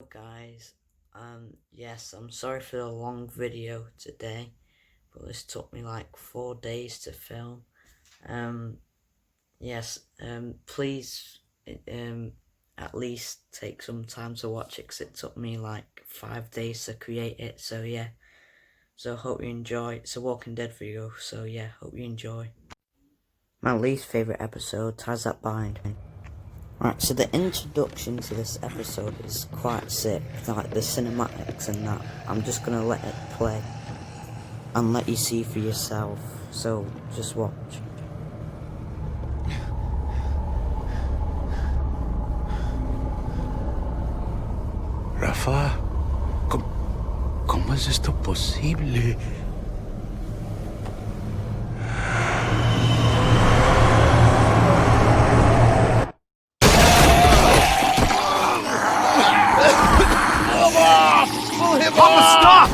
Guys, yes, I'm sorry for the long video today, but this took me like 4 days to film. Yes, please, at least take some time to watch it, because it took me like 5 days to create it. So yeah, so hope you enjoy. It's a Walking Dead video, so yeah, hope you enjoy. My least favourite episode, Ties That Bind. Right, so the introduction to this episode is quite sick, like the cinematics and that. I'm just gonna let it play and let you see for yourself, so just watch. Rafa, ¿cómo es esto posible? Papa, stop!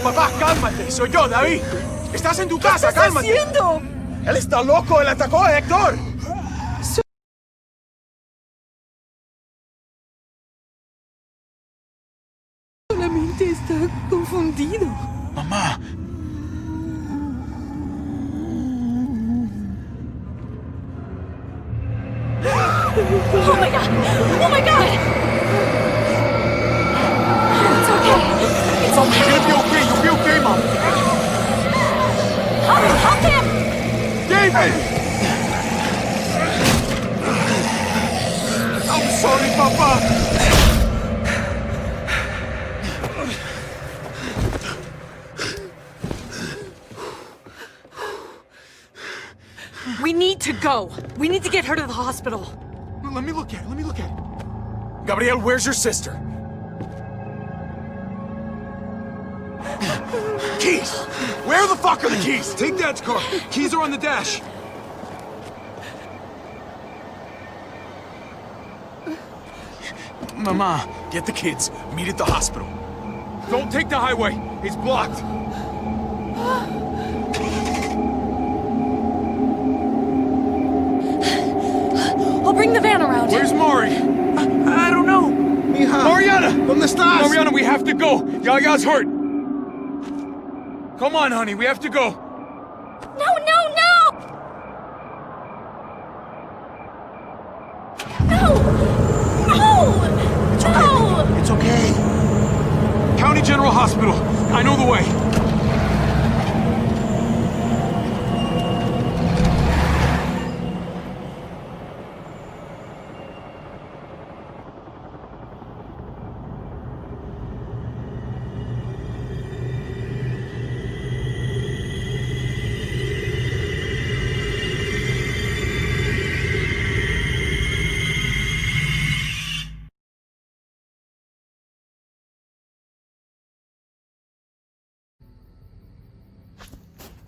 Papá, cálmate. Soy yo, David. Estás en tu casa, cálmate. ¿Qué estás haciendo? Él está loco. Él atacó a Héctor. Solamente está confundido. Mamá. Oh my god! Oh my god! It's okay. It's okay. You're gonna be okay. You'll be okay, Mom. Help him! David! I'm sorry, Papa. We need to go. We need to get her to the hospital. Let me look at it. Gabriel, where's your sister? Keys! Where the fuck are the keys? Take Dad's car. Keys are on the dash. Mama, get the kids. Meet at the hospital. Don't take the highway. It's blocked. I'll bring the van around. Where's Mari? I don't know. Mija. Mariana! ¿Dónde estás? Mariana, we have to go. Yaya's hurt. Come on, honey. We have to go. No, no, no! No! No! No! It's okay. County General Hospital. I know the way.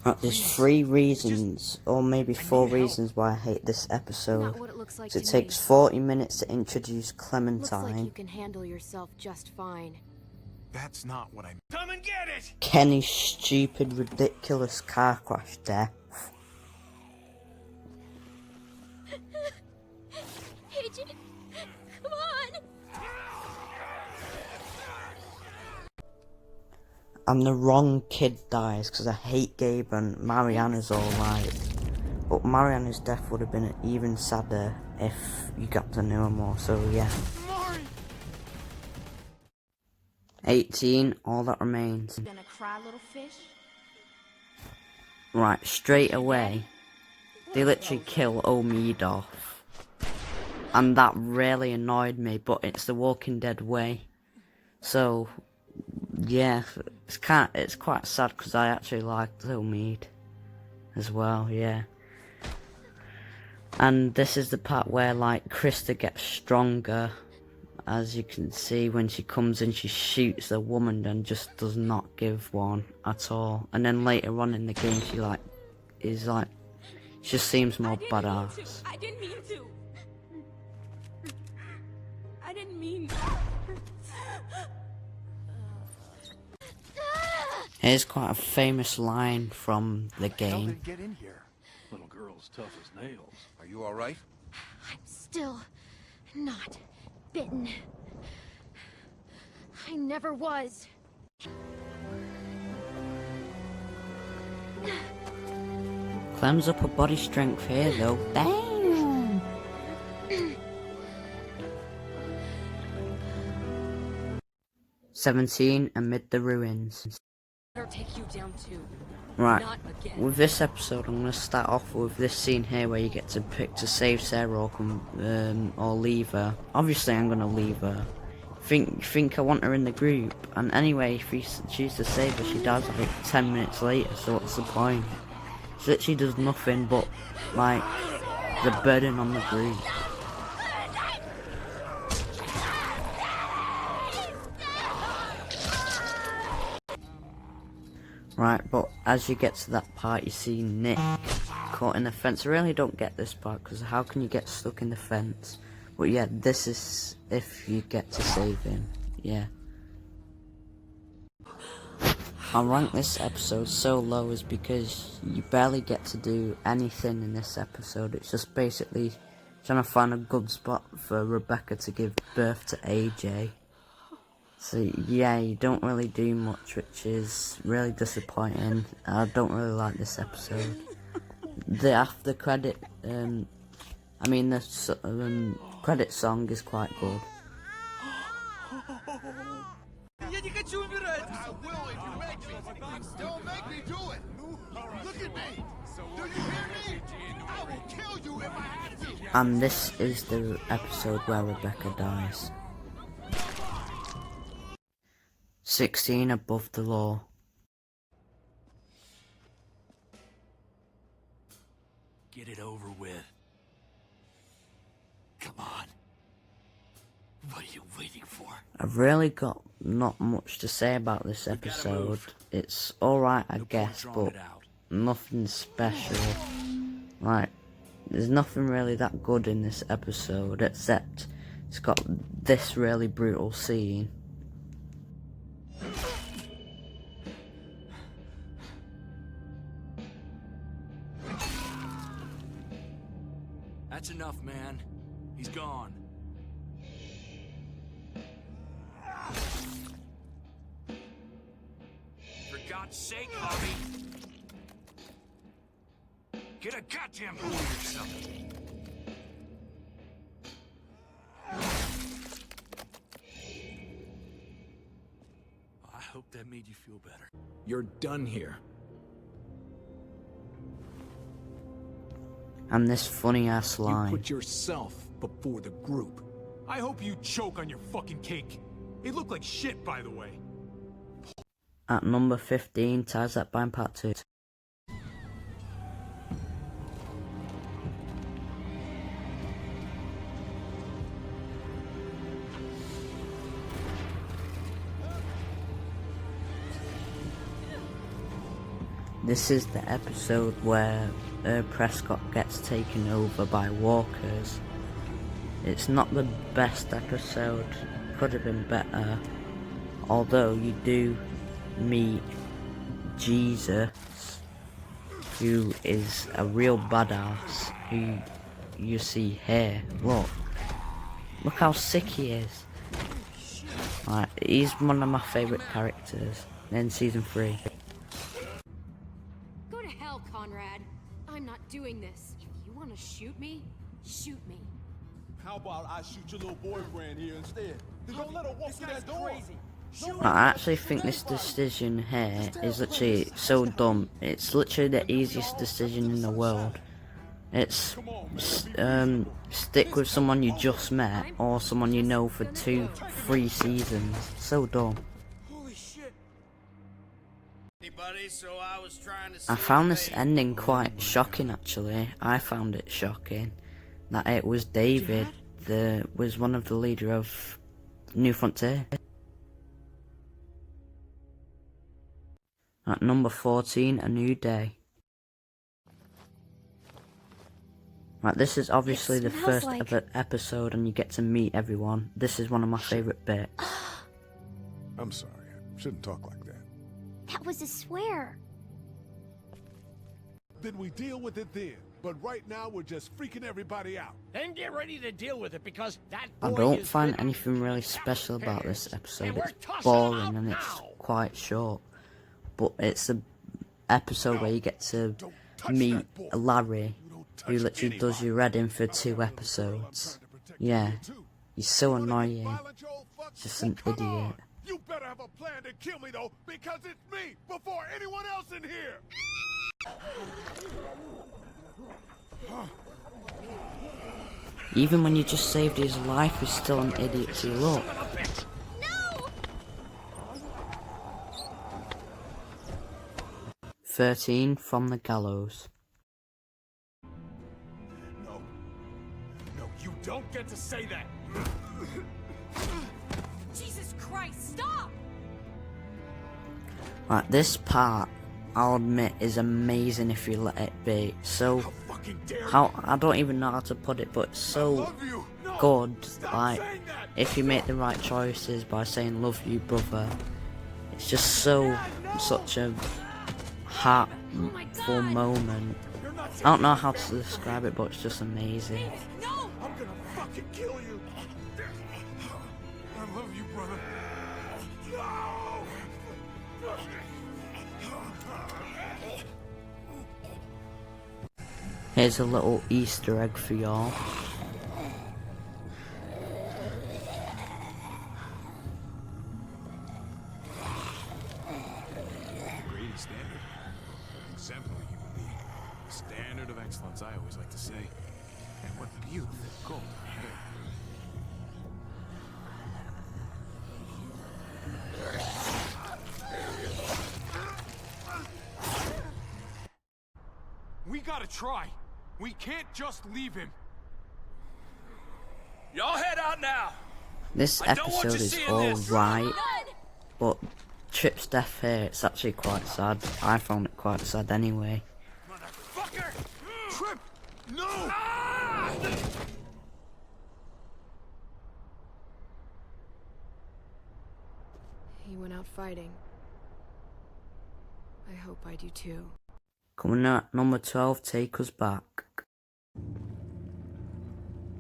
Right, there's 3 reasons, or maybe 4 reasons why I hate this episode. So it takes 40 minutes to introduce Clementine. Looks like you can handle yourself just fine. That's not what I... Come and get it! Kenny's stupid, ridiculous car crash death. Agent, come on! And the wrong kid dies, because I hate Gabe and Mariana's alright. But Mariana's death would have been even sadder if you got to know her more, so yeah. 18, all that remains. Gonna cry, little fish? Right, straight away, they literally kill Omid off. And that really annoyed me, but it's the Walking Dead way. So, yeah, it's quite sad, because I actually liked Omid as well, yeah. And this is the part where, like, Krista gets stronger. As you can see, when she comes in, she shoots the woman and just does not give one at all. And then later on in the game, she just seems more badass. I didn't mean to. I didn't mean to. Here's quite a famous line from the game. Get in here. Little girls as tough as nails. Are you all right? I'm still not bitten. I never was. Clem's up her body strength here though. Damn! "17 Amid the Ruins." Better take you down too. Right, Not again. with this episode I'm going to start off with this scene here where you get to pick to save Sarah or leave her. Obviously I'm going to leave her. Think I want her in the group, and anyway if you choose to save her she dies like 10 minutes later, so what's the point? She literally does nothing but like the burden on the group. Right, but as you get to that part you see Nick caught in the fence. I really don't get this part because how can you get stuck in the fence? But yeah, this is if you get to save him. Yeah. I rank this episode so low is because you barely get to do anything in this episode. It's just basically trying to find a good spot for Rebecca to give birth to AJ. So yeah, you don't really do much, which is really disappointing. I don't really like this episode. The after credit, the credit song is quite good. I will if you make me. Don't make me do it. Look at me. Do you hear me? I will kill you if I have to. And this is the episode where Rebecca dies. 16 Above the Law. Get it over with. Come on. What are you waiting for? I've really got not much to say about this episode. It's alright I guess, but nothing special. Like, there's nothing really that good in this episode, except it's got this really brutal scene. That's enough, man. He's gone. For God's sake, Bobby! Get a goddamn hold of yourself! I hope that made you feel better. You're done here. And this funny ass You line. put yourself before the group. I hope you choke on your fucking cake. It looked like shit, by the way. At number 15, ties that bind part 2. This is the episode where Prescott gets taken over by walkers. It's not the best episode, could have been better, although you do meet Jesus, who is a real badass, who you see here. Look how sick he is. Like, he's one of my favourite characters in season 3. Go to hell, Conrad. I'm not doing this. If you want to shoot me, shoot me. How about I shoot your little boyfriend here instead? Then don't let her walk through that door. I actually think this decision here is literally so dumb. It's literally the easiest decision in the world. It's stick with someone you just met or someone you know for 2-3 seasons. So dumb. Holy shit. I found this ending quite shocking actually. I found it shocking that it was David that was one of the leader of New Frontier. At number 14, A New Day. Right, this is obviously the first episode and you get to meet everyone. This is one of my favourite bits. I'm sorry. I shouldn't talk like that. That was a swear. Then we deal with it then. But right now, we're just freaking everybody out. Then get ready to deal with it because that I boy don't is find with anything really special about this episode. And we're It's tossing boring them and out it's now. quite short. But it's the episode where you get to meet Larry, who literally does your head in for 2 episodes. Yeah, he's so annoying. Just an idiot. You better have a plan to kill me, though, because it's me before anyone else in here. Even when you just saved his life, he's still an idiot to look. No! 13 from the gallows. No. No, you don't get to say that. Jesus Christ, stop! Right, this part, I'll admit, is amazing if you let it be. So, How fucking dare how I don't even know how to put it, but it's so love you. No, good. stop Like, saying that. if you make the right choices by saying "love you, brother," it's just so such a heartful moment. You're not I don't know how to describe it, but it's just amazing. No! I'm gonna fucking kill you. I love you, brother. No! Here's a little Easter egg for y'all. Grady standard. Exemplary human being. Standard of excellence, I always like to say. And what beautiful golden hair. We gotta try. We can't just leave him. Y'all head out now. This I don't want episode you is seeing this. alright, but Trip's death here, it's actually quite sad. I found it quite sad anyway. Motherfucker! Trip! No! Ah! He went out fighting. I hope I do too. Coming out at number 12, Take Us Back. You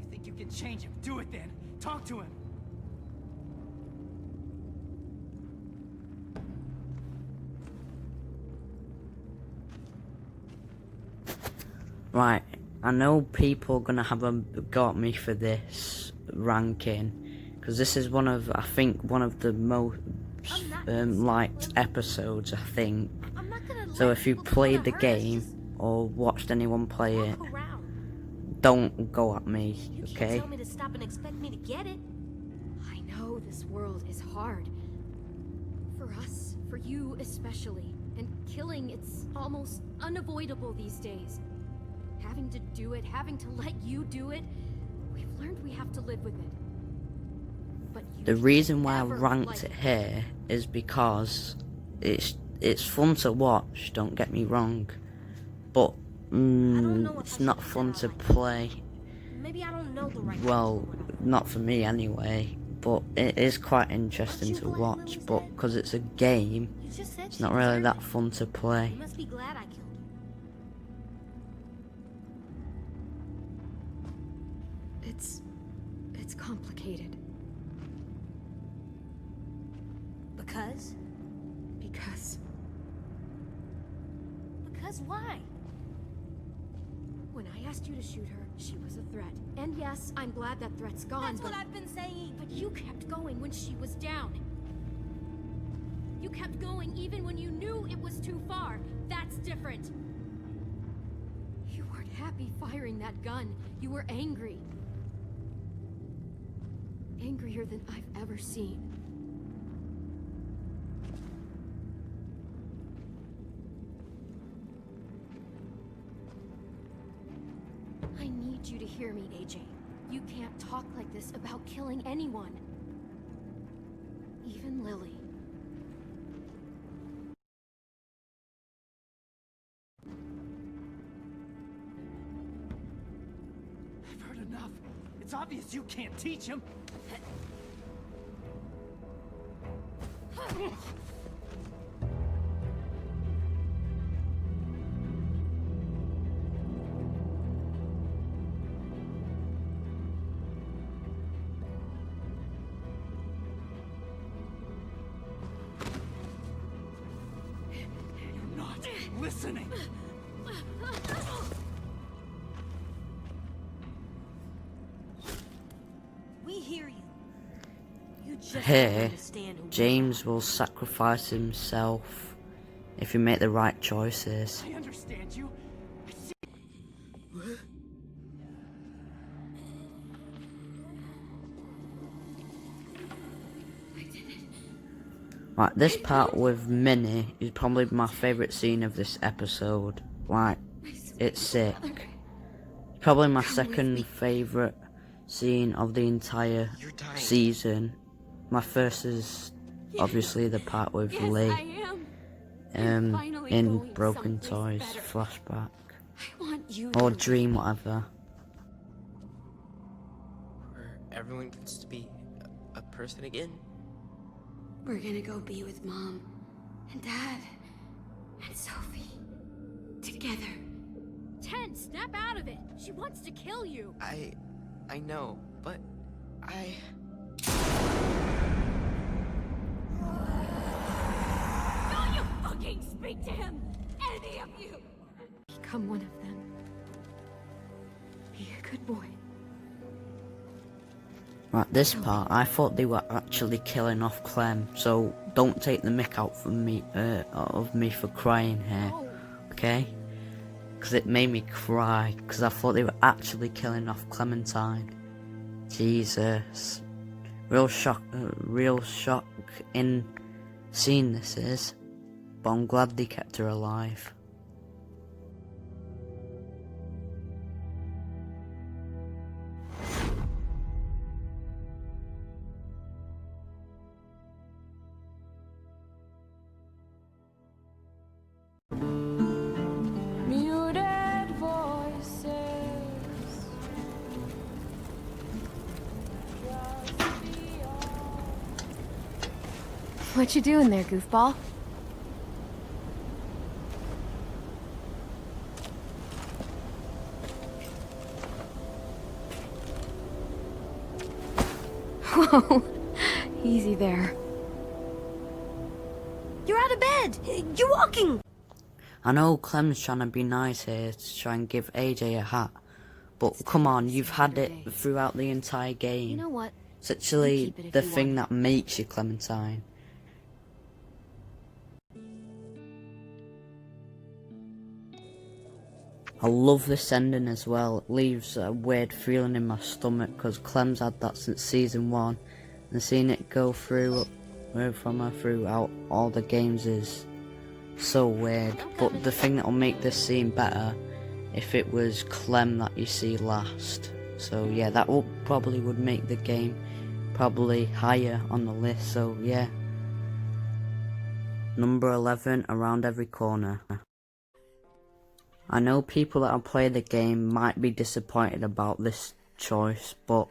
think you can change him? Do it then. Talk to him. Right, I know people are gonna have a go at me for this ranking, because this is one of, I think, one of the most liked episodes, I think. I'm not gonna So let if you people played come the to hurt us. game Just or watched anyone play it, walk around. don't go at me, You can't okay? tell me to stop and expect me to get it. I know this world is hard. For us, for you especially. And killing, it's almost unavoidable these days. Having to do it, having to let you do it, we've learned we have to live with it. But you The reason why I never ranked liked it here is because it's fun to watch, don't get me wrong, but know if it's I not should fun say to that play. Maybe I don't know the right Well, not for me anyway, but it is quite interesting Aren't to you glad watch, Lily's but dead? because it's a game, You just said it's she not really deserved that it. fun to play. You must be glad I killed her. It's complicated. Because? Because why? When I asked you to shoot her, she was a threat. And yes, I'm glad that threat's gone, That's but... what I've been saying. But you kept going when she was down. You kept going even when you knew it was too far. That's different. You weren't happy firing that gun. You were angry. Angrier than I've ever seen. I need you to hear me, AJ. You can't talk like this about killing anyone. Even Lily. I've heard enough. It's obvious you can't teach him. listening. We hear you. You just don't Here, understand who we James will sacrifice himself if you make the right choices. I understand you. I see. Like, this part with Minnie is probably my favourite scene of this episode. Like, it's sick. Probably my second favourite scene of the entire season. My first is obviously the part with Yes, Lee. I am. Finally In going Broken someplace Toys better. flashback. I want you Or to Dream, whatever. Where everyone gets to be a person again. We're gonna go be with Mom and Dad and Sophie together. Ten, snap out of it. She wants to kill you. I know, but Don't you fucking speak to him, any of you. Become one of them. Be a good boy. Right, this part, I thought they were actually killing off Clem, so don't take the mick out from me, of me for crying here, okay? Because it made me cry, because I thought they were actually killing off Clementine. Jesus. Real shock in seeing this is, but I'm glad they kept her alive. Muted voices. What you doing there, goofball? Whoa, easy there. You're out of bed. You're walking. I know Clem's trying to be nice here to try and give AJ a hat, but come on, you've had it throughout the entire game. You know what? It's actually keep it if the you thing want. that makes you Clementine. I love this ending as well. It leaves a weird feeling in my stomach because Clem's had that since season 1, and seeing it go through from her throughout all the games is so weird. But the thing that will make this scene better if it was Clem that you see last. So yeah, that will probably would make the game probably higher on the list. So yeah, number 11, Around Every Corner. I know people that have played the game might be disappointed about this choice, but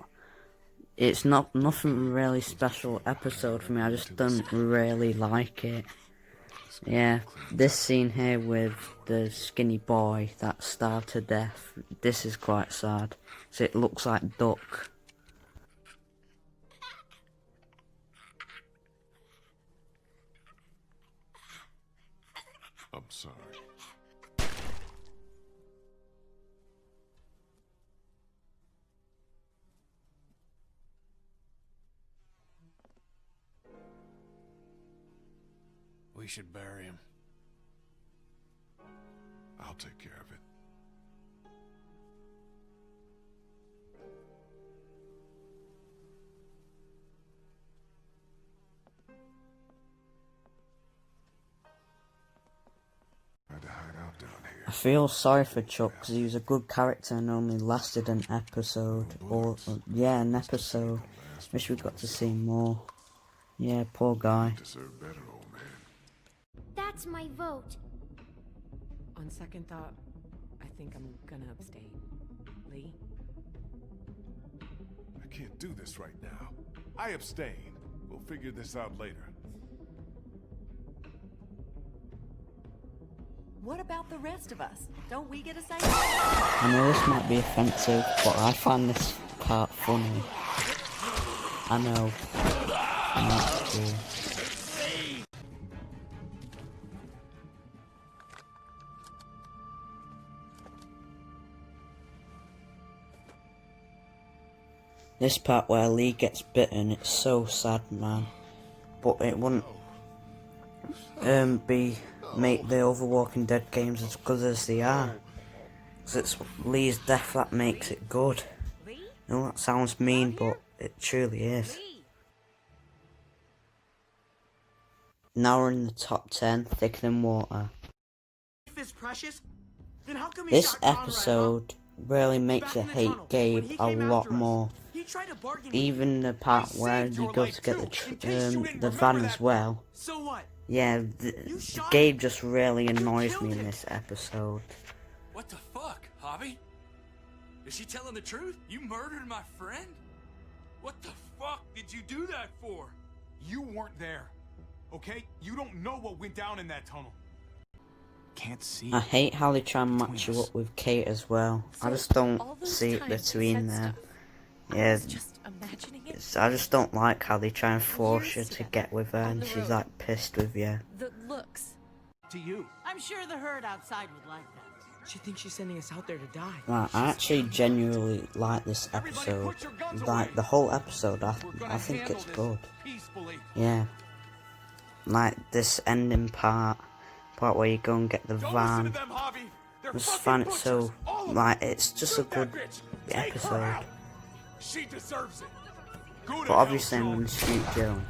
it's nothing really special episode for me. I just don't really like it. Yeah, this scene here with the skinny boy that starved to death, this is quite sad. So it looks like Duck. I'm sorry. We should bury him. I'll take care of it. Tried to hide out down here. I feel sorry for Chuck because he was a good character and only lasted an episode. Or yeah, an episode. Wish we got to see more. Yeah, poor guy. Deserve better, old man. That's my vote. On second thought, I think I'm gonna abstain. Lee? I can't do this right now. I abstain. We'll figure this out later. What about the rest of us? Don't we get a say? I know this might be offensive, but I find this part funny. I know. I know it's true. This part where Lee gets bitten, it's so sad, man. But it wouldn't make the other Walking Dead games as good as they are. 'Cause it's Lee's death that makes it good. I know that sounds mean, but it truly is. Now we're in the top 10, Thicker Than Water. Is precious? Then how come he This shot Conrad, huh? episode really makes Back you in the hate tunnel, when Gabe he a came lot after us, more. he tried to bargain Even the part where he goes to get the van as well. So what? Yeah, Gabe just really annoys me in this episode. What the fuck, Javi? Is she telling the truth? You murdered my friend? What the fuck did you do that for? You weren't there, okay? You don't know what went down in that tunnel. Can't see. I hate how they try and match you up with Kate as well. I just don't see it between them. Yeah, I just don't like how they try and force you to get with her and she's like pissed with you. The looks. To you. I'm sure the herd outside would like that. She thinks she's sending us out there to die. Like, I actually genuinely like this episode. Like, the whole episode, I think it's good. Yeah. Like, this ending part where you go and get the van. I just find it so, like, it's just a good episode. She deserves it. But obviously I'm going to shoot Joan.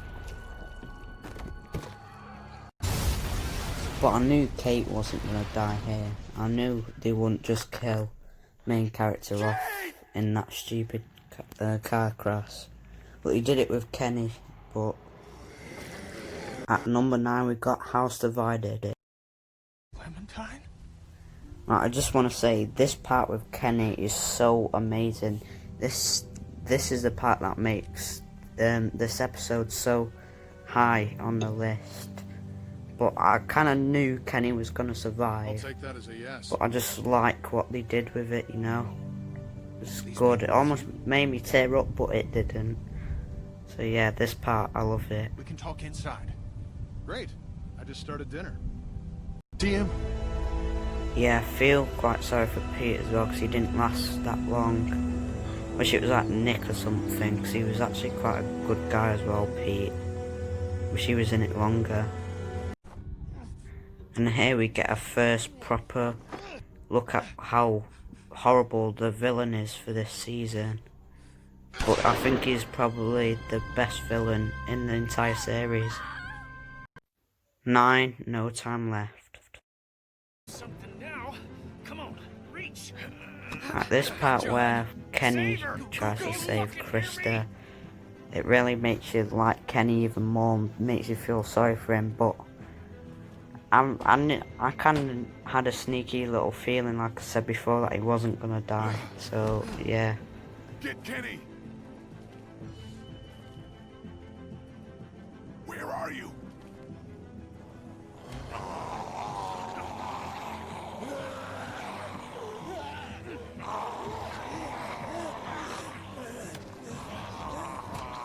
But I knew Kate wasn't going to die here. I knew they wouldn't just kill main character off in that stupid car crash. But he did it with Kenny. But at number 9 we got House Divided. Clementine? I just want to say, this part with Kenny is so amazing. This is the part that makes this episode so high on the list. But I kind of knew Kenny was going to survive. I'll take that as a yes. But I just like what they did with it, you know. It's good. It almost made me tear up, but it didn't. So yeah, this part, I love it. We can talk inside. Great. I just started dinner. DM? Yeah, I feel quite sorry for Pete as well, because he didn't last that long. Wish it was like Nick or something, because he was actually quite a good guy as well, Pete. Wish he was in it longer. And here we get a first proper look at how horrible the villain is for this season. But I think he's probably the best villain in the entire series. 9, No Time Left. Something now. Come on, reach. At this part where Kenny tries to save Krista, it really makes you like Kenny even more, makes you feel sorry for him, but I kind of had a sneaky little feeling, like I said before, that he wasn't gonna die, so yeah. Get Kenny! Where are you?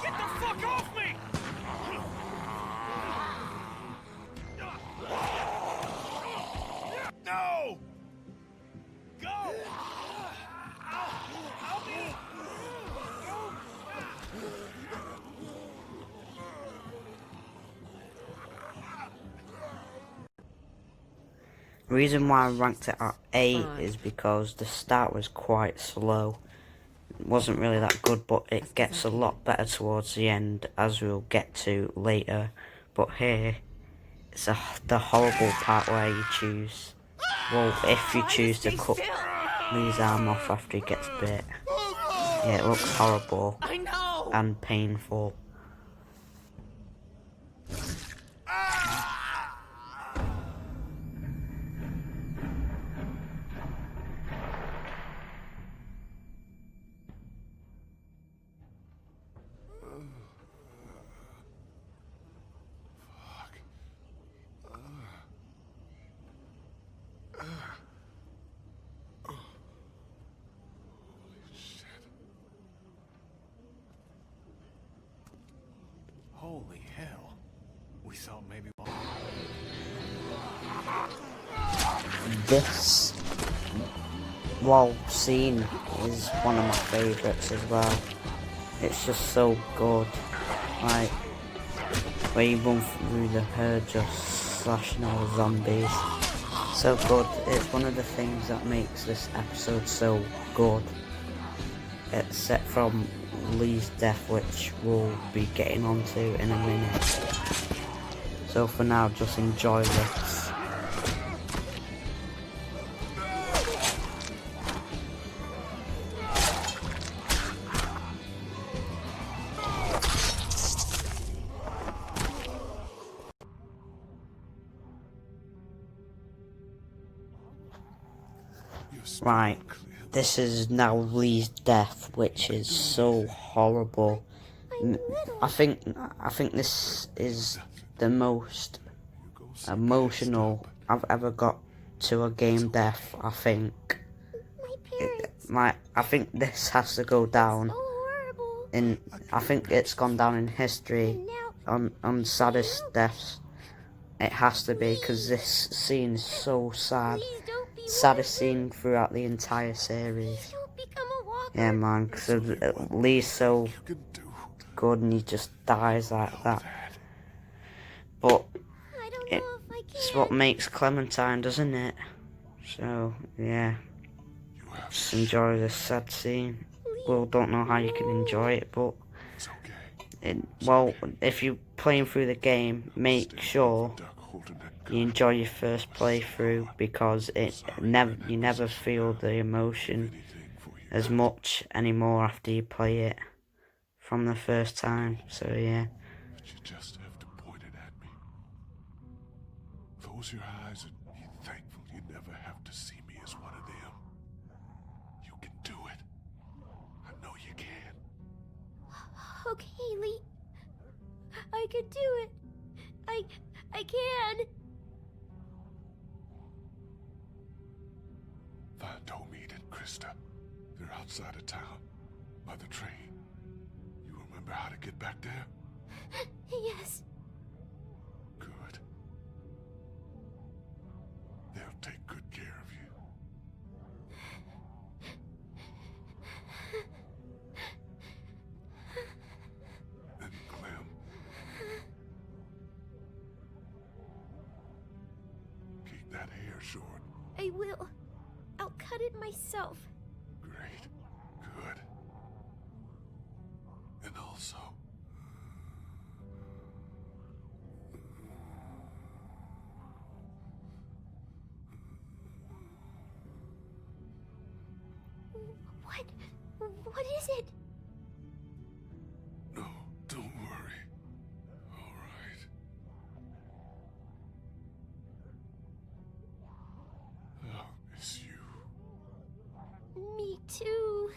Get the fuck off me! No! Go! Help me! The reason why I ranked it at 8 is because the start was quite slow. It wasn't really that good, but it gets a lot better towards the end, as we'll get to later. But here, it's the horrible part where you choose, well, if you choose to cut Lee's arm off after he gets bit. Yeah, it looks horrible and painful. Holy hell. We thought maybe... This scene is one of my favourites as well. It's just so good. Like, where you run through the herd just slashing all the zombies. So good. It's one of the things that makes this episode so good. Except from Lee's death, which we'll be getting onto in a minute. So for now, just enjoy this. Right, this is now Lee's death, which is so horrible. I think this is the most emotional I've ever got to a game death. I think I think this has to go down in. I think it's gone down in history on saddest deaths. It has to be, because this scene is so sad. Saddest scene throughout the entire series. Yeah, man, because Lee's so good and he just dies like that. But it's what makes Clementine, doesn't it? So, yeah. Just enjoy this sad scene. Well, don't know how you can enjoy it, but well, if you're playing through the game, make sure you enjoy your first playthrough, because you never feel the emotion as much anymore after you play it from the first time. So yeah. But you just have to point it at me. Close your eyes and be thankful you never have to see me as one of them. You can do it. I know you can. Okay, Lee. I can do it. I can. Don't meet it, Krista. They're outside of town, by the train. You remember how to get back there? Yes. Good. They'll take good care of you. And Clem. Keep that hair short. I will. I'll cut it myself. Great. Good. And also... What is it? No, don't worry. All right. I'll miss you. Me too.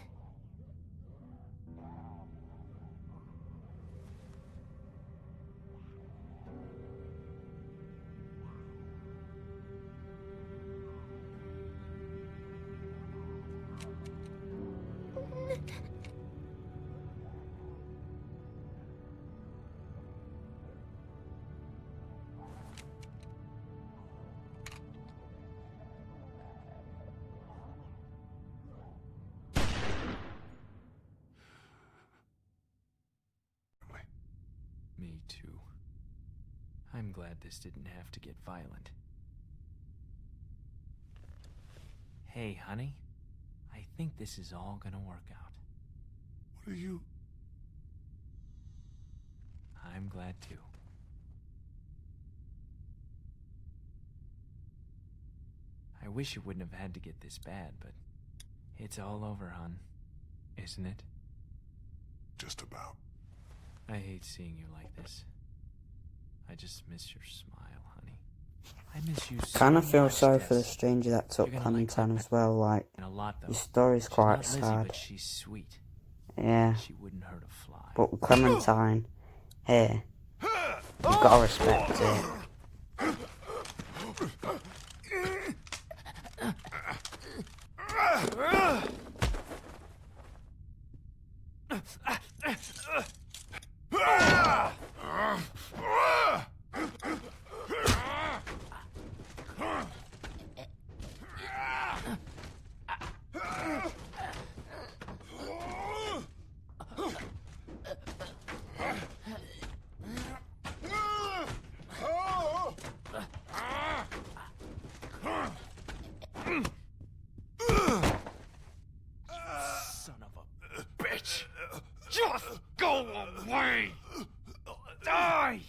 Me too. I'm glad this didn't have to get violent. Hey, honey. I think this is all gonna work out. What are you... I'm glad too. I wish it wouldn't have had to get this bad, but it's all over, hon. Isn't it? Just about. I hate seeing you like this. I just miss your smile, honey. I miss you so Kind of feel much, sorry Tess. for the stranger that took You're gonna like Clementine as well. Like, And a lot, though. your story's She's quite not Lizzie, sad. but she's sweet. Yeah. She wouldn't hurt a fly. But Clementine, here, you've got to respect it. Just go away! Die!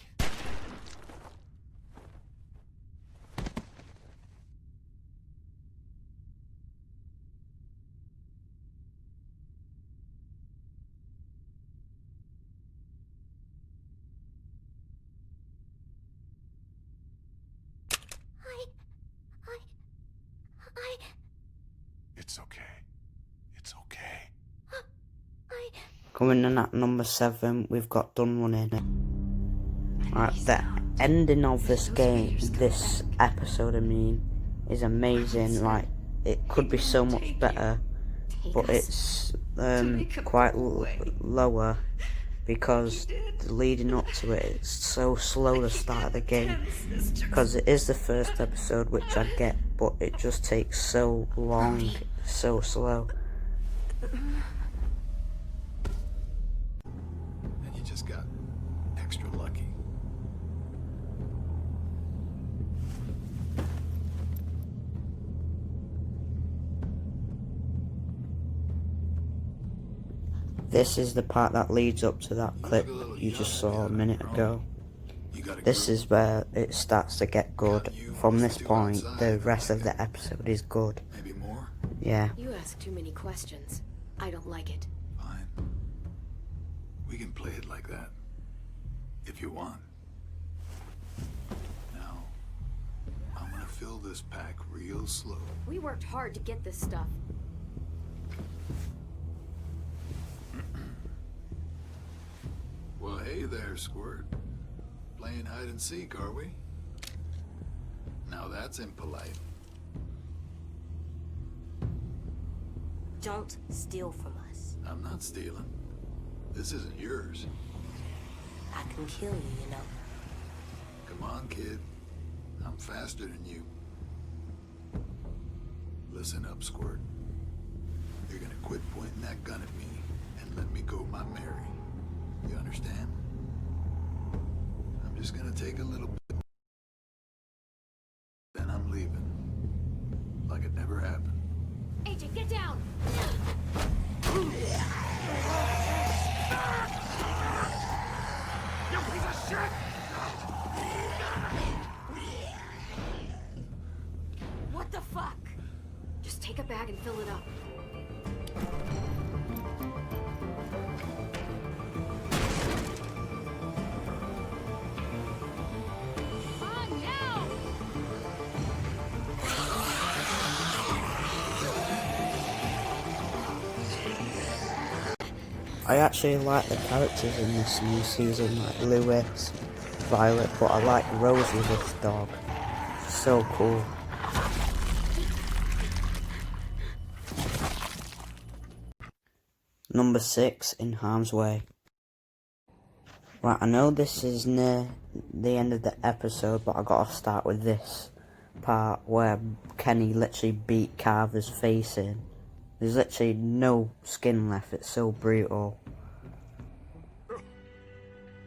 It's okay. It's okay. Coming in at number 7, we've got Done Running. Right, the ending of this game, this episode I mean, is amazing. Like, it could be so much better, but it's quite lower because leading up to it, it's so slow to start the game. Because it is the first episode, which I get, but it just takes so long, so slow. And you just got extra lucky. This is the part that leads up to that clip you just saw a minute ago. This is where it starts to get good. From this point, the rest of the episode is good. Maybe more? Yeah. You ask too many questions. I don't like it. Fine. We can play it like that. If you want. Now, I'm gonna fill this pack real slow. We worked hard to get this stuff. Well, hey there, Squirt. Playing hide and seek, are we? Now that's impolite. Don't steal from us. I'm not stealing. This isn't yours. I can kill you, you know. Come on, kid. I'm faster than you. Listen up, Squirt. You're gonna quit pointing that gun at me and let me go my Mary. You understand? I'm just gonna take a little bit. Then I'm leaving. Like it never happened. Agent, get down! You piece of shit! What the fuck? Just take a bag and fill it up. I actually like the characters in this new season, like Lewis, Violet, but I like Rosie, this dog. So cool. Number 6, In Harm's Way. Right, I know this is near the end of the episode, but I gotta start with this part where Kenny literally beat Carver's face in. There's literally no skin left, it's so brutal.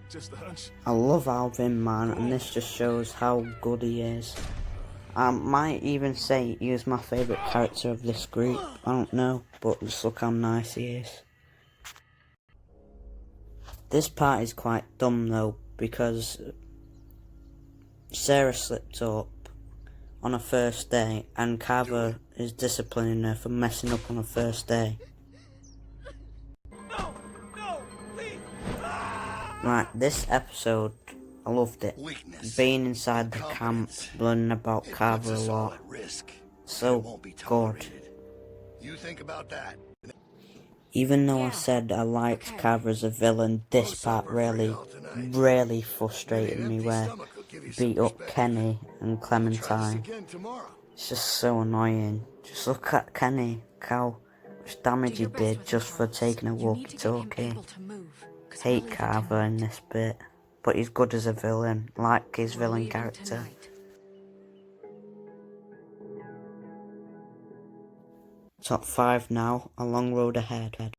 Just a hunch. I love Alvin, man, and this just shows how good he is. I might even say he is my favourite character of this group. I don't know, but just look how nice he is. This part is quite dumb though, because Sarah slipped up on her first day and Carver is disciplining her for messing up on her first day. Right, this episode, I loved it. Being inside the camp, learning about Carver a lot. So good. You think about that. Even though I said I liked Carver as a villain, this part really frustrated me where he beat up Kenny and Clementine. It's just so annoying. Just look at Kenny, how much damage he did just for taking a walkie-talkie. Hate Carver in this bit, but he's good as a villain, like his villain character. Top 5 now, A Long Road Ahead.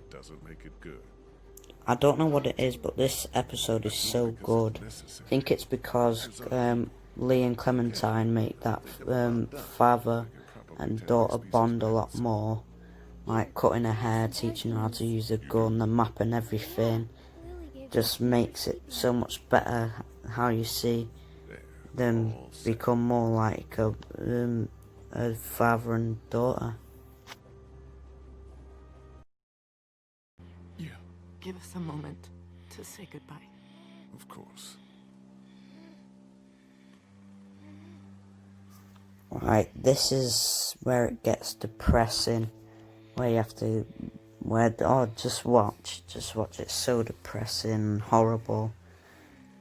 Doesn't make it good. I don't know what it is, but this episode is so good. I think it's because Lee and Clementine make that father and daughter bond a lot more. like cutting her hair, teaching her how to use a gun, the map and everything. Just makes it so much better how you see them become more like a father and daughter. Yeah, Give us a moment to say goodbye. of course. Right, this is where it gets depressing, where you have to, just watch, it's so depressing, horrible,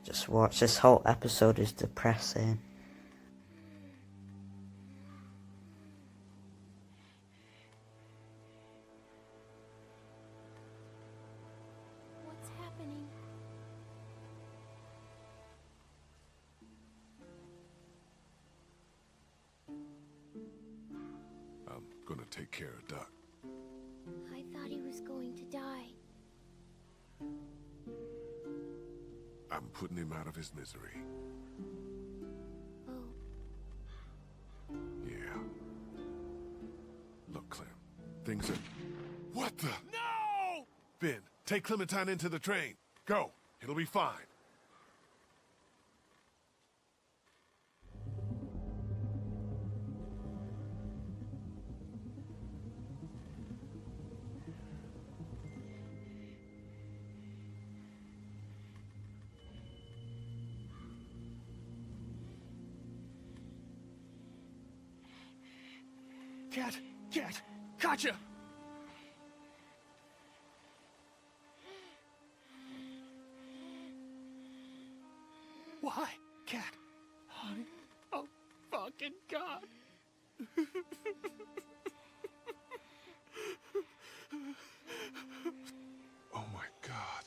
just watch, this whole episode is depressing. What's happening? I'm gonna take care of Doc. I thought he was going to die. I'm putting him out of his misery. Oh. Yeah. Look, Clem, things are... What the? No! Ben, take Clementine into the train. Go. It'll be fine. Cat, Katjaa! Why, Cat? Honey, oh, fucking God. Oh my God.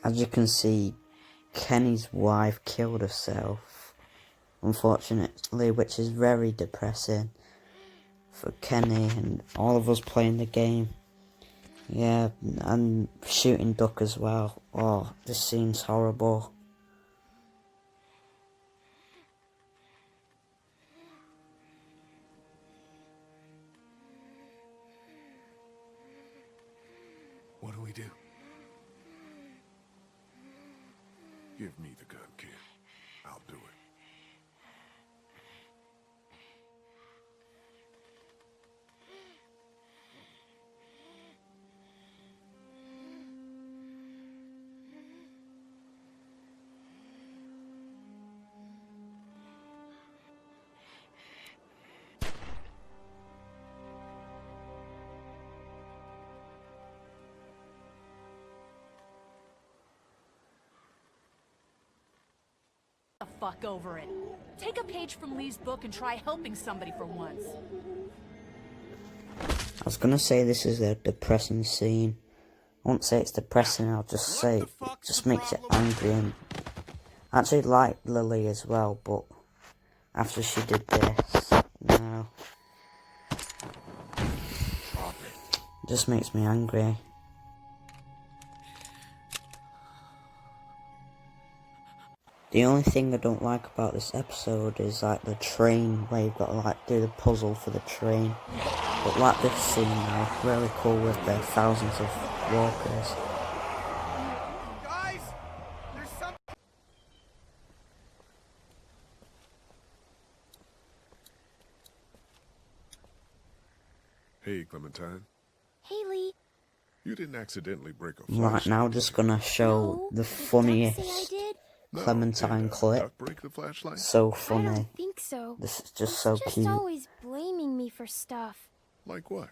As you can see, Kenny's wife killed herself, unfortunately, which is very depressing for Kenny and all of us playing the game. Yeah, and shooting Duck as well. Oh, this scene's horrible. What do we do? Give me the gun, kid. I'll do it. The fuck over it. Take a page from Lee's book and try helping somebody for once. I was gonna say this is a depressing scene. I won't say it's depressing, I'll just say it just makes you angry. And I actually like Lily as well, but after she did this, no. It just makes me angry. The only thing I don't like about this episode is like the train, where you've got to like do the puzzle for the train. But like this scene now, really cool with the thousands of walkers. Guys, there's some... Hey, Clementine. Haley. You didn't accidentally break a flashlight. Right now, just gonna show the funniest Clementine clip. Break the flashlight? So I funny. don't think so. This is just so He's cute. just always blaming me for stuff. Like what?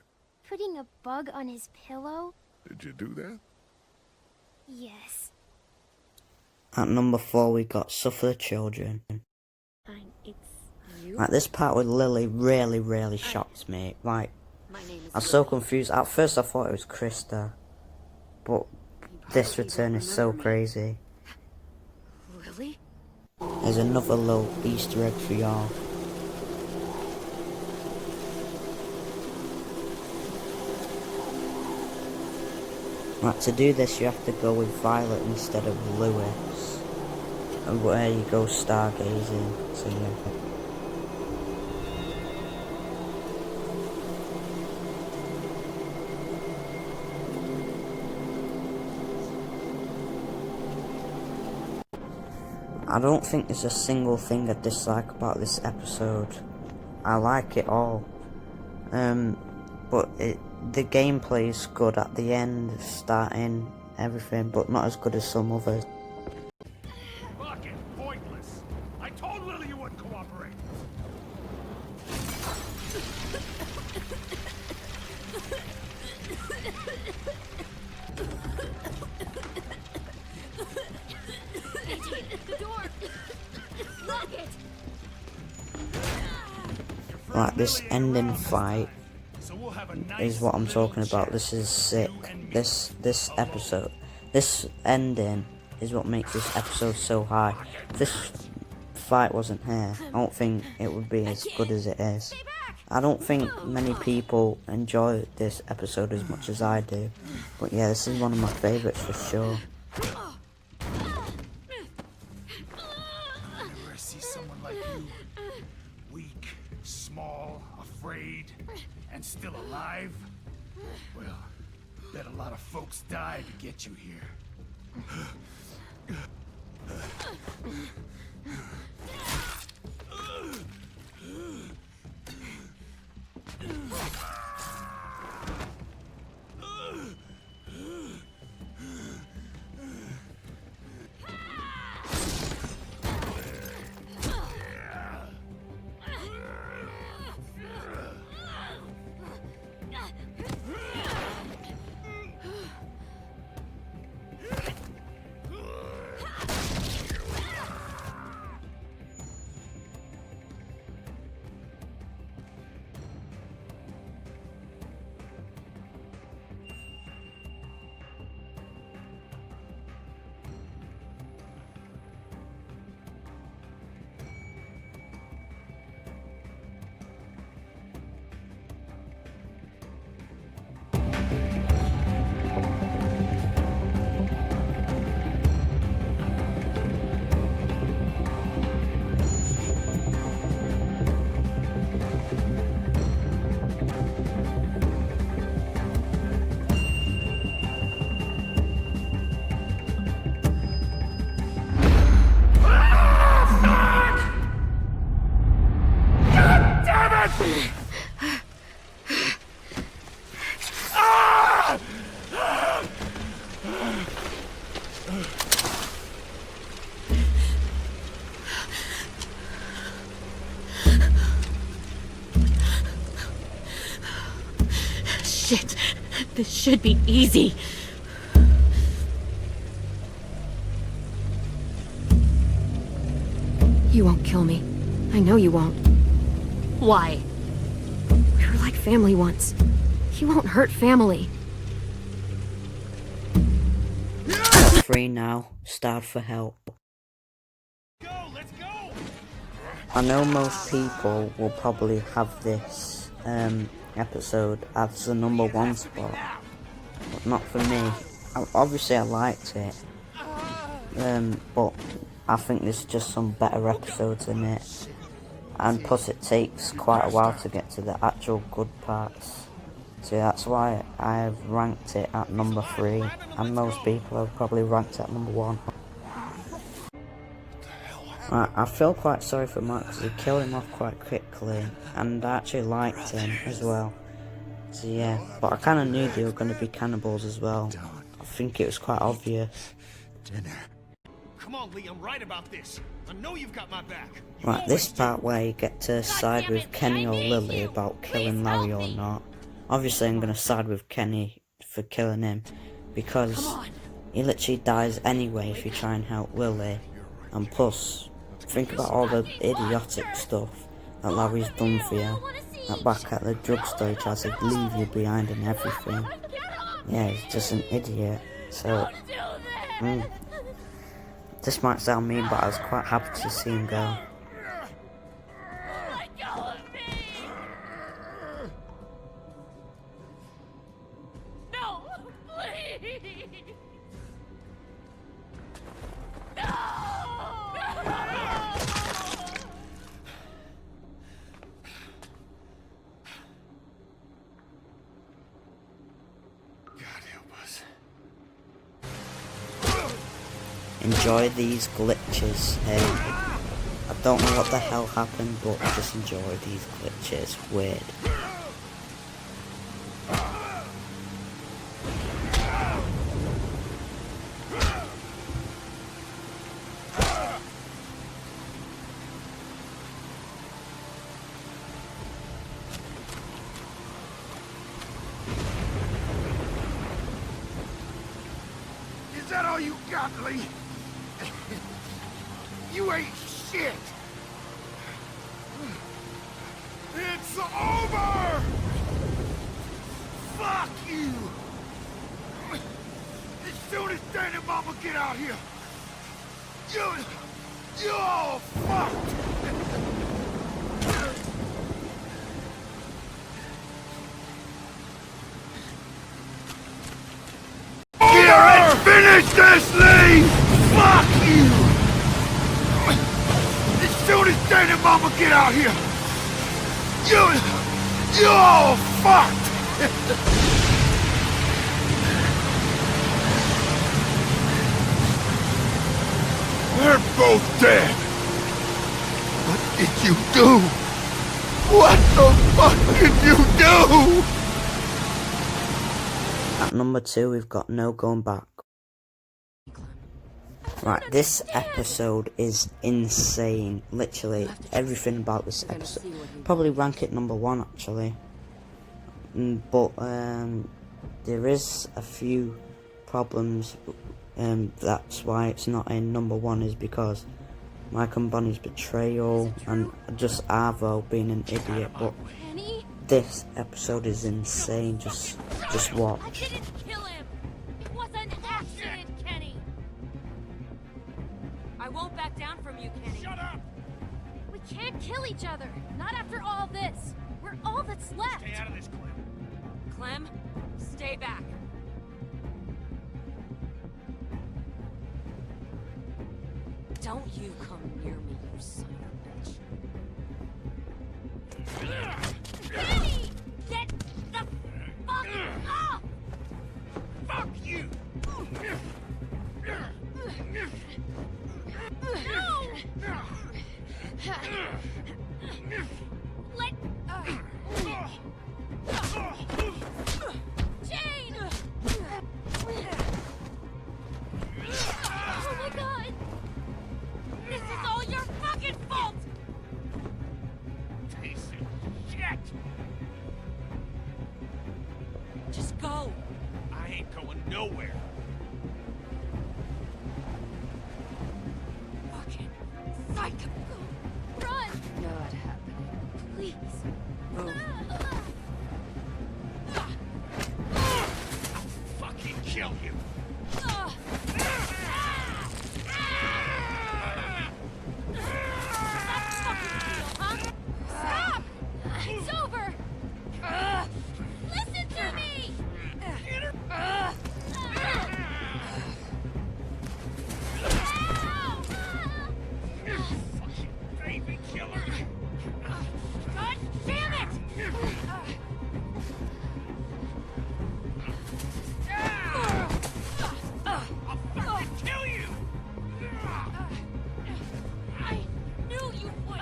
Putting a bug on his pillow? Did you do that? Yes. At number 4, we got Suffer the Children. Fine, it's you? Like, this part with Lily really shocked me. Like, My name is I was so confused. At first I thought it was Krista. But this return is so crazy. Lily? There's another little Easter egg for y'all. Right, to do this you have to go with Violet instead of Lewis. where you go stargazing. So yeah. I don't think there's a single thing I dislike about this episode. I like it all. But the gameplay is good at the end, starting, everything, but not as good as some others. Fucking pointless. I told Lily you wouldn't cooperate. The door! Lock it! Like, this ending fight is what I'm talking about. This is sick. This episode, this ending is what makes this episode so high. If this fight wasn't here, I don't think it would be as good as it is. I don't think many people enjoy this episode as much as I do. But yeah, this is one of my favourites for sure. Whenever I see someone like you, weak, small, afraid, and still alive, well, bet a lot of folks died to get you here. Shit! This should be easy. You won't kill me. I know you won't. Why? We were like family once. You won't hurt family. Free now, starve for help. Let's go! I know most people will probably have this episode as the #1 spot, but not for me. Obviously I liked it, but I think there's just some better episodes in it, and plus it takes quite a while to get to the actual good parts. So that's why I've ranked it at #3, and most people have probably ranked it at #1. I feel quite sorry for Mark because he killed him off quite quickly, and I actually liked him as well. So yeah, but I kind of knew they were going to be cannibals as well. I think it was quite obvious. Come on, Lee, I'm right about this. I know you've got my back. Right, this part where you get to side with Kenny or Lily about killing Larry or not. Obviously I'm going to side with Kenny for killing him, because he literally dies anyway if you try and help Lily. And plus, think about all the idiotic stuff that Larry's done for you. Like back at the drugstore, he tries to leave you behind and everything. Yeah, he's just an idiot. So, this might sound mean, but I was quite happy to see him go. No! enjoy these glitches. I don't know what the hell happened, but just enjoy these glitches. Weird. Is that all you got, Lee? You ain't shit! It's over! Fuck you! As soon as Dan and Mama get out here, you're all fucked! Here and finish this, Lee! Fuck you! As soon as Dan and Mama get out here, you're all fucked! They're both dead. What did you do? What the fuck did you do? At number 2, we've got No Going Back. Right, this episode is insane. Literally, everything about this episode. Probably rank it number 1, actually. But, there is a few problems. That's why it's not in number 1, is because Mike and Bonnie's betrayal and just Arvo being an idiot. But this episode is insane. Just watch. I didn't kill him. It was an accident, Kenny. I won't back down from you, Kenny. Shut up! We can't kill each other. Not after all this. We're all that's left. Stay out of this, Clem. Clem, stay back. Don't you come near me, you son of a bitch. Kenny! Get the fuck off! Fuck you! No! Let... Jane! Oh my god! This is all your fucking fault! Piece of shit! Just go! I ain't going nowhere. Fucking psycho! Run! Not happening. Please. Move. I'll fucking kill you! Stop! It's over! Listen to me! Fucking baby killer! God damn it! I'll fucking kill you! I knew you would!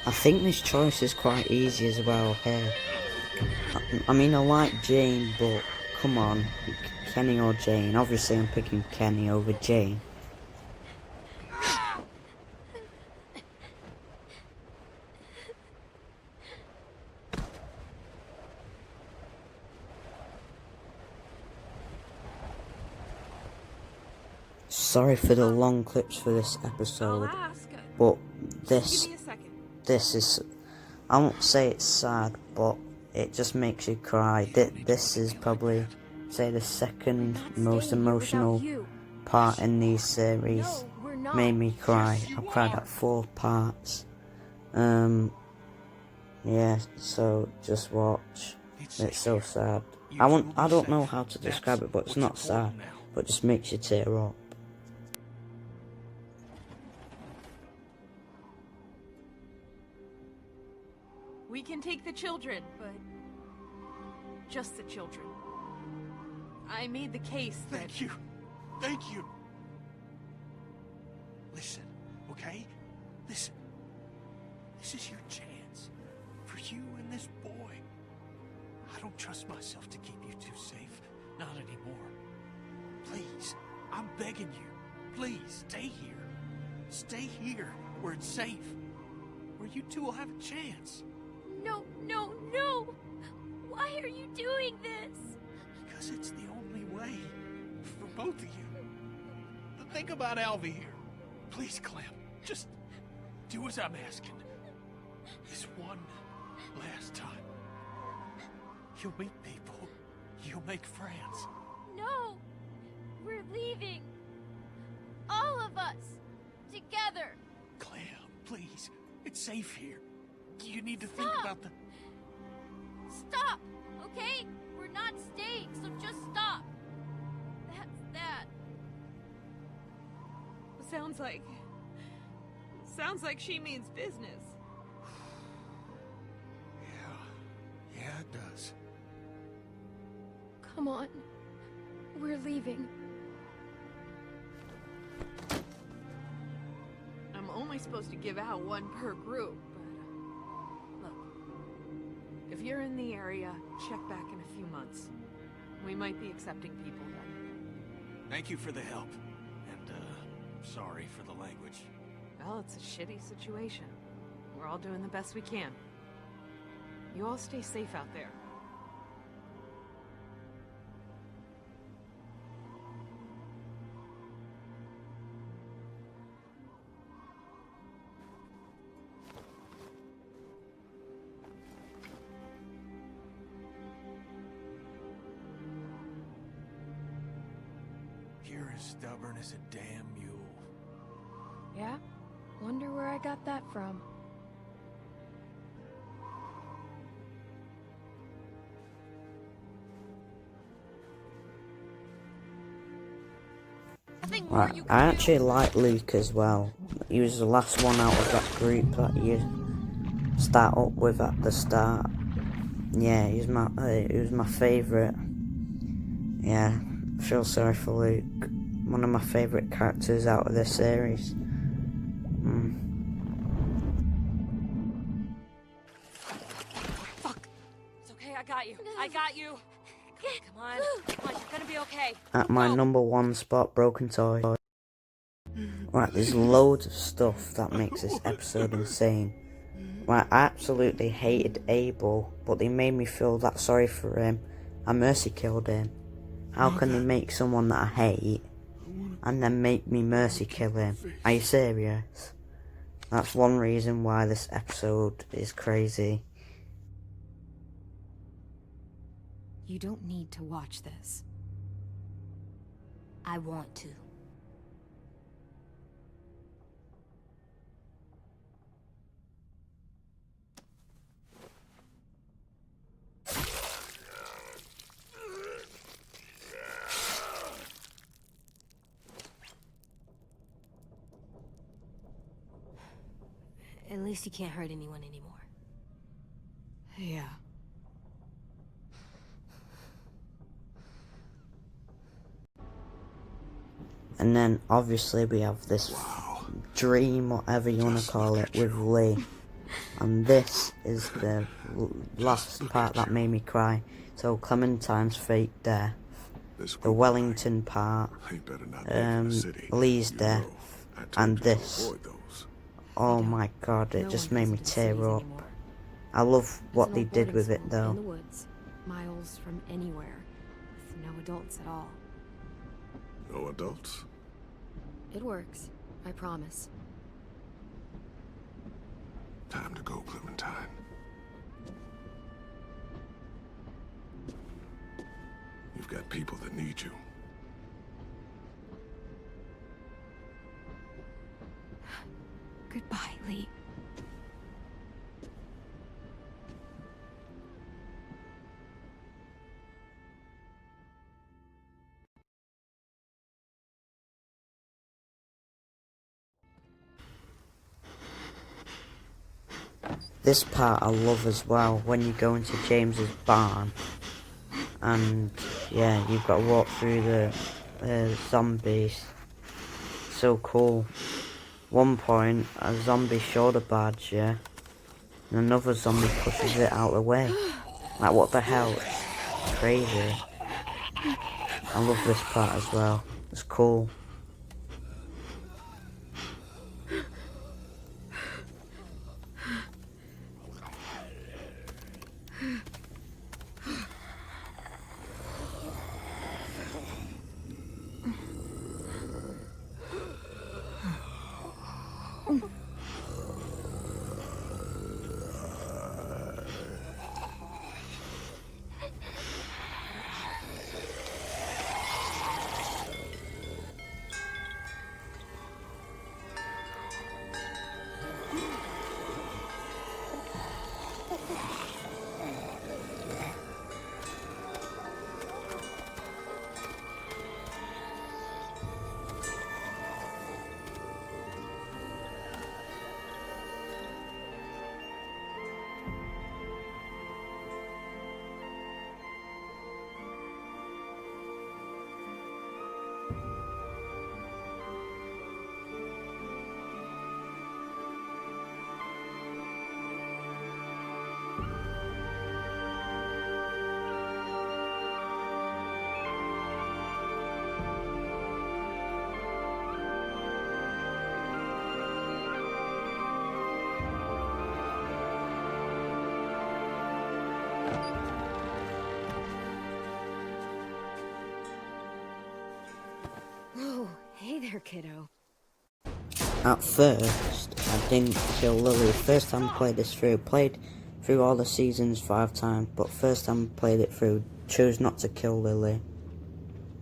I think this choice is quite easy as well here. I mean, I like Jane, but come on, Kenny or Jane? Obviously I'm picking Kenny over Jane. Sorry for the long clips for this episode, but this is, I won't say it's sad, but it just makes you cry. This is probably, say, the second most emotional part in these series. Made me cry. I've cried at 4 parts. Yeah, so just watch. It's so sad. I don't know how to describe it, but it's not sad, but it just makes you tear up. take the children, but just the children. I made the case that... Thank you. Thank you. Listen, okay? Listen. This is your chance. For you and this boy. I don't trust myself to keep you two safe. Not anymore. Please, I'm begging you. Please, stay here. Stay here, where it's safe. Where you two will have a chance. No, no, no! Why are you doing this? Because it's the only way. For both of you. But think about Alvy here. Please, Clem. Just do as I'm asking. This one last time. You'll meet people. You'll make friends. No! We're leaving. All of us. Together. Clem, please. It's safe here. You need to Stop. think about the... Stop! Okay? We're not staying, so just stop. That's that. Sounds like she means business. Yeah, it does. Come on. We're leaving. I'm only supposed to give out one per group, but look. If you're in the area, check back in a few months. We might be accepting people then. Thank you for the help. And, sorry for the language. Well, it's a shitty situation. We're all doing the best we can. You all stay safe out there. You're as stubborn as a damn mule. Yeah? Wonder where I got that from. Right, I actually like Luke as well. He was the last one out of that group that you start up with at the start. Yeah, he was my favourite. Yeah, I feel sorry for Luke. One of my favourite characters out of this series. Fuck. It's okay, I got you. I got you. Come on. Come on, you're gonna be okay. At my #1 spot, Broken Toy. Right, there's loads of stuff that makes this episode insane. Right, I absolutely hated Abel, but they made me feel that sorry for him. I mercy killed him. How can they make someone that I hate and then make me mercy kill him? Are you serious? That's one reason why this episode is crazy. You don't need to watch this. I want to. At least you can't hurt anyone anymore. Yeah. And then obviously we have this dream, whatever you want to call it, with Lee. And this is the last part that made me cry. So Clementine's fake death, the Wellington part, Lee's death, and this. Oh my god, it just made me tear up. I love what they did with it In though. the woods, miles from anywhere, with no adults at all. No adults? It works, I promise. Time to go, Clementine. You've got people that need you. Goodbye, Lee. This part I love as well, when you go into James's barn, and yeah, you've got to walk through the zombies. So cool. One point, a zombie shoulder badge, yeah, and another zombie pushes it out of the way. Like, what the hell? It's crazy. I love this part as well. It's cool. Oh, hey there, kiddo. At first, I didn't kill Lily. First time I played this through, played through all the seasons 5 times, but first time I played it through, chose not to kill Lily.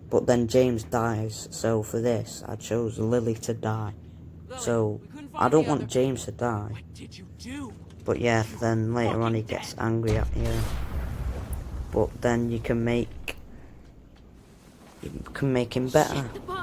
But then James dies, so for this, I chose Lily to die. So, I don't want James to die. What did you do? But yeah, then later on he gets angry at you. But then you can make him better. The